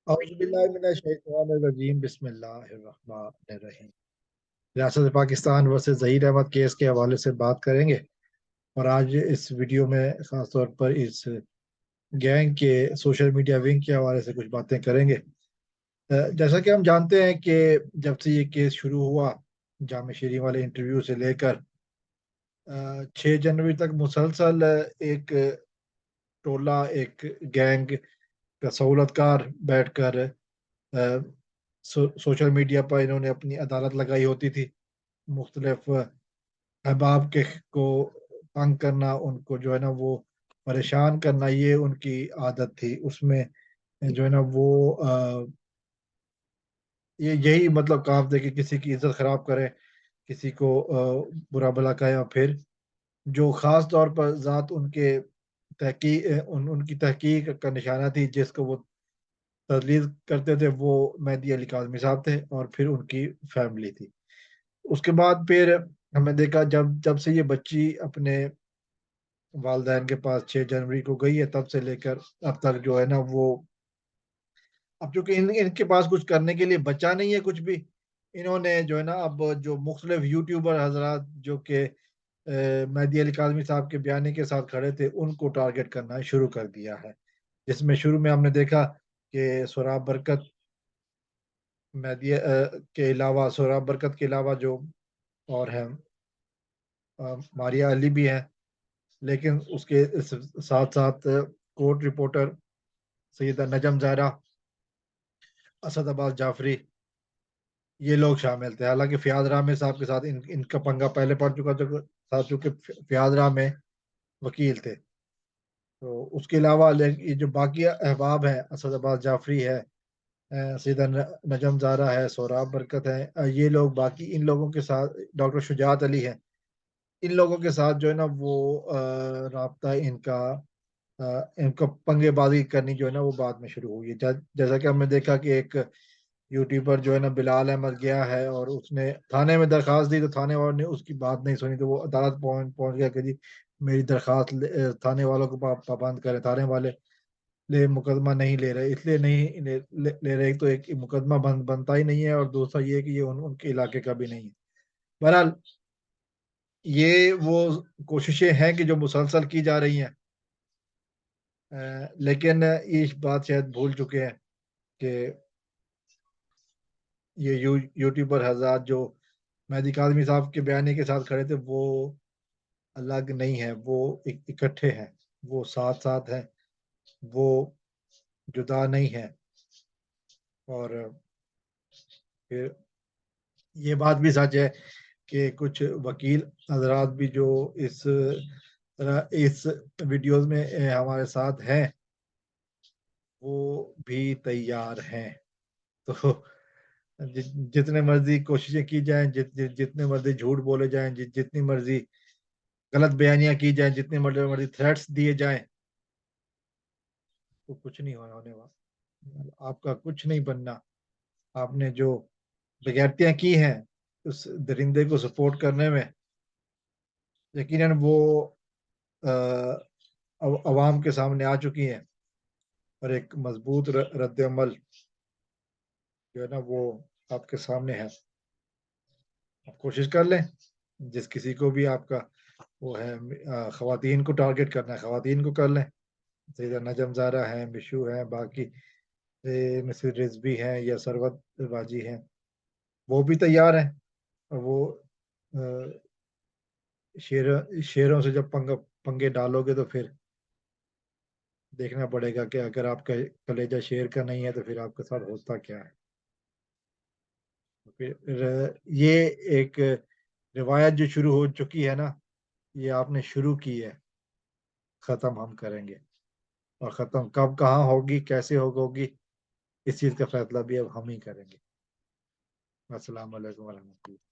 औज़ुबिल्लाहिमिनश्शैतानिर्रजीम बिस्मिल्लाहिर्रहमानिर्रहीम। रियासत Pakistan versus Zaheer Ahmad case के हवाले से बात करेंगे और आज इस वीडियो में ख़ास तौर पर इस गैंग के सोशल मीडिया विंग के हवाले से कुछ बातें करेंगे। जैसा कि हम जानते हैं कि जब से ये केस शुरू हुआ, जामे शीरी वाले इंटरव्यू से लेकर 6 जनवरी तक मुसलसल एक टोला, एक गैंग का सहूलतकार बैठकर सोशल मीडिया पर इन्होंने अपनी अदालत लगाई होती थी। मुख्तलिफ अहबाब के को तंग करना, उनको जो है ना वो परेशान करना, ये उनकी आदत थी। उसमें जो है ना वो ये यही मतलब काम थे कि किसी की इज्जत खराब करें, किसी को बुरा भला कहें, और फिर जो ख़ास तौर पर ज़ात उनके उनकी तहकीक का निशाना थी, जिसको वो तजलील करते थे, वो मेहदी अली काज़मी साहब थे और फिर उनकी फैमिली थी। उसके बाद फिर हमने देखा, जब जब से ये बच्ची अपने वालिदैन के पास 6 जनवरी को गई है, तब से लेकर अब तक जो है ना वो, अब चूँकि इनके पास कुछ करने के लिए बचा नहीं है कुछ भी, इन्होंने जो है ना अब जो मुख्तलिफ यूट्यूबर हज़रात जो कि मेहदी अली काज़मी साहब के बयानी के साथ खड़े थे, उनको टारगेट करना शुरू कर दिया है। जिसमें शुरू में हमने देखा कि सोहराब बरकत, के अलावा सोहराब बरकत के अलावा जो और हैं, मारिया अली भी हैं, लेकिन उसके साथ-साथ कोर्ट रिपोर्टर सैयदा नजम ज़ाहरा, असद अब्बास जाफ़री, ये लोग शामिल थे। हालाँकि फ़ियाज़ रहमान साहब के साथ इनका पंगा पहले पड़ चुका था, चूँकि फ़ियाज़ रहमान वकील थे। तो उसके अलावा ये जो बाकी अहबाब हैं, असद अब्बास जाफ़री है, सैयदा नजम ज़ाहरा है, सोहराब बरकत है, ये लोग, बाकी इन लोगों के साथ डॉक्टर शुजात अली हैं, इन लोगों के साथ जो है ना वो राब्ता इनको पंगेबाज़ी करनी जो है ना वो बाद में शुरू हुई है। जैसा कि हमने देखा कि एक यूट्यूबर जो है ना बिलाल अहमद गया है और उसने थाने में दरख़्वास्त दी, तो थाने वालों ने उसकी बात नहीं सुनी, तो वो अदालत पहुँच पहुँच गया कि जी मेरी दरख़्वास्त थाने वालों को पाबंद करें। थाने वाले मुकदमा नहीं ले रहे, इसलिए नहीं ले रहे, तो एक मुकदमा बनता ही नहीं है, और दूसरा ये कि ये उनके इलाके का भी नहीं है। बहरहाल, ये वो कोशिशें हैं कि जो मुसलसल की जा रही हैं, लेकिन ये बात शायद भूल चुके हैं कि ये यूट्यूबर हज़रात जो मेहदी काज़मी साहब के बयानी के साथ खड़े थे, वो अलग नहीं है, वो इकट्ठे हैं, वो साथ-साथ हैं, वो जुदा नहीं हैं। और फिर ये बात भी सच है कि कुछ वकील हज़रात भी जो इस वीडियोज़ में हमारे साथ हैं, वो भी तैयार हैं। तो जि जितने मर्ज़ी कोशिशें की जाएँ, जितने मर्ज़ी झूठ बोले जाएँ, जितनी मर्ज़ी गलत बयानियाँ की जाएँ, जितने मर्ज़ी थ्रेट्स दिए जाएँ, तो कुछ नहीं होने वाला। आपका कुछ नहीं बनना। आपने जो बेगैरतियाँ की हैं, उस दरिंदे को सपोर्ट करने में, यकीनन वो अ, अवाम के सामने आ चुकी हैं, और एक मज़बूत रद्द-ए-अमल जो है ना वो आपके सामने है। आप कोशिश कर लें, जिस किसी को भी आपका वो है, ख़वातीन को टारगेट करना है, ख़वातीन को कर लें। सैयदा नजम ज़ाहरा हैं, मिशू हैं, बाकी मिसेस रिज़वी हैं या सरवत बाजी हैं, वो भी तैयार हैं। और वो अ, शेरों से जब पंगे डालोगे, तो फिर देखना पड़ेगा कि अगर आपका कलेजा शेर का नहीं है, तो फिर आपके साथ होता क्या है। तो फिर ये एक रिवायत जो शुरू हो चुकी है ना, ये आपने शुरू की है, ख़त्म हम करेंगे। और ख़त्म कब, कहाँ होगी, कैसे होगी, इस चीज़ का फ़ैसला भी अब हम ही करेंगे। अस्सलाम वालेकुम व रहमतुल्लाह।